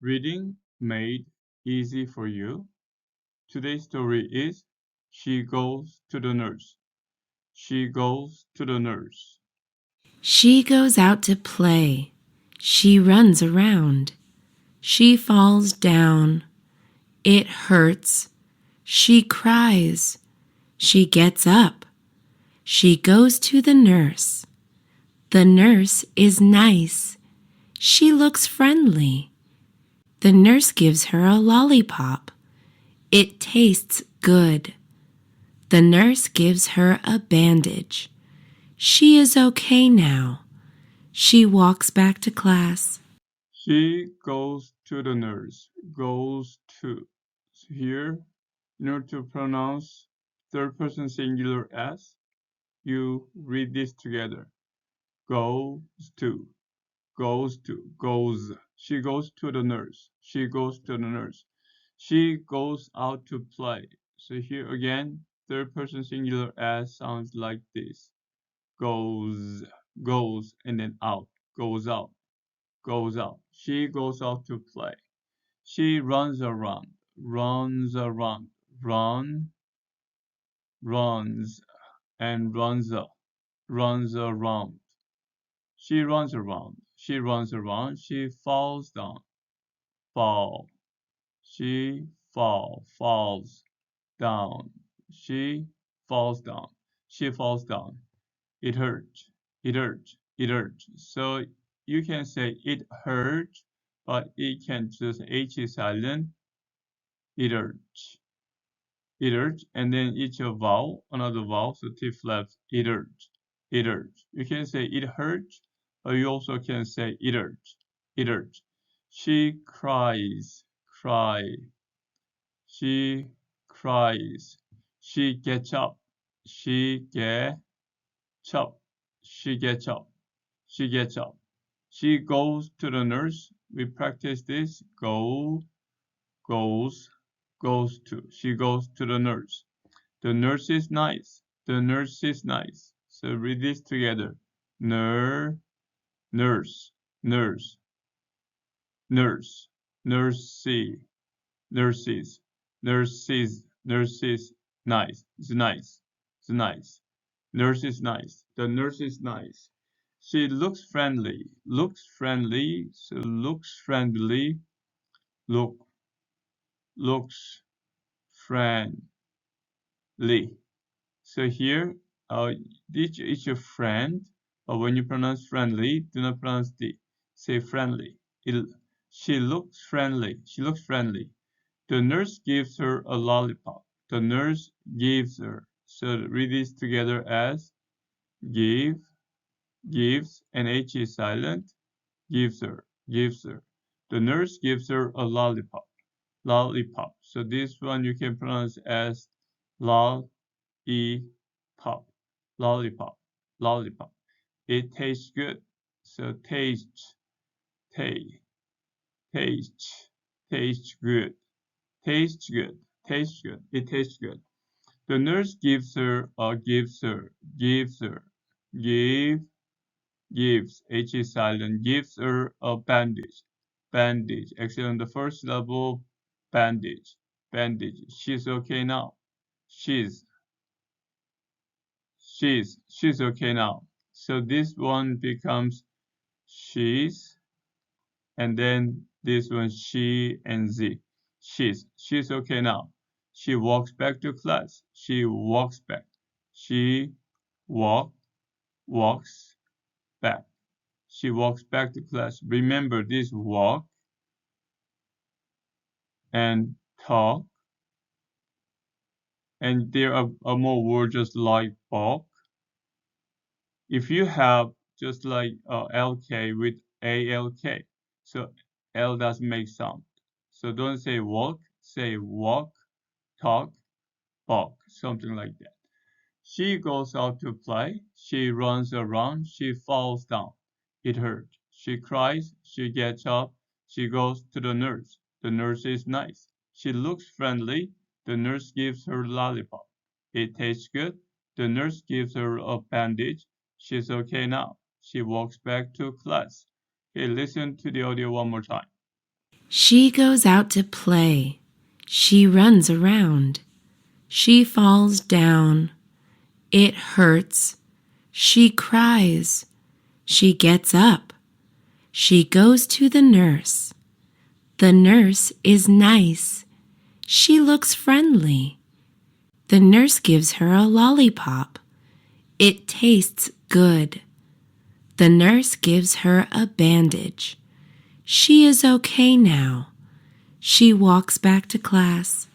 Reading made easy for you. Today's story is She Goes to the Nurse. She goes to the nurse. She goes out to play. She runs around. She falls down. It hurts. She cries. She gets up. She goes to the nurse. The nurse is nice. She looks friendly. The nurse gives her a lollipop. It tastes good. The nurse gives her a bandage. She is okay now. She walks back to class. She goes to the nurse. Goes to. So here, in order to pronounce third person singular S, you read this together. Goes to. Goes to. Goes. She goes to the nurse. She goes to the nurse. She goes out to play. So here again, third person singular S sounds like this. Goes, goes, and then out. Goes out, goes out. She goes out to play. She runs around, runs around, run, runs, and runs around. She runs around, she runs around. She falls down, fall. She falls down. She falls down. She falls down. It hurts. It hurts. It hurts. So you can say it hurts, but it can just H is silent. It hurts. It hurts. And then each a vowel, another vowel, so T flaps. It hurts. It hurts. You can say it hurts, or you also can say it hurts. It hurts. She cries. Cry. She cries. She gets up. She gets up. She gets up. She gets up. She goes to the nurse. We practice this. Go, goes, goes to. She goes to the nurse. The nurse is nice. The nurse is nice. So read this together. Nurse, nurse, nurse, nurse, nurses, nurses, nice. It's nice. It's nice. Nurse is nice. The nurse is nice. She looks friendly. Looks friendly. So looks friendly. Look. Looks friendly. So here, this is your friend. But when you pronounce friendly, do not pronounce the. Say friendly. She looks friendly. She looks friendly. The nurse gives her a lollipop. The nurse gives her. So read this together as give, gives, and H is silent. Gives her, gives her. The nurse gives her a lollipop. Lollipop. So this one you can pronounce as lollipop. Lollipop. Lollipop. It tastes good. So taste, taste, taste, tastes good. Tastes good. Tastes good. It tastes good. The nurse gives her, gives her, give, gives, H is silent, gives her a bandage. Bandage. Actually, on the first level, bandage. Bandage. She's okay now. She's, she's okay now. So this one becomes she's, and then this one she and z. She's okay now. She walks back to class. She walks back. She walk, walks back. She walks back to class. Remember this walk and talk, and there are more words just like walk. If you have just like LK with ALK, so L doesn't make sound. So don't say walk, say walk, talk, walk, something like that. She goes out to play. She runs around. She falls down. It hurts. She cries. She gets up. She goes to the nurse. The nurse is nice. She looks friendly. The nurse gives her lollipop. It tastes good. The nurse gives her a bandage. She's okay now. She walks back to class. Okay, listen to the audio one more time. She goes out to play. She runs around. She falls down. It hurts. She cries. She gets up. She goes to the nurse. The nurse is nice. She looks friendly. The nurse gives her a lollipop. It tastes good. The nurse gives her a bandage. She is okay now. She walks back to class.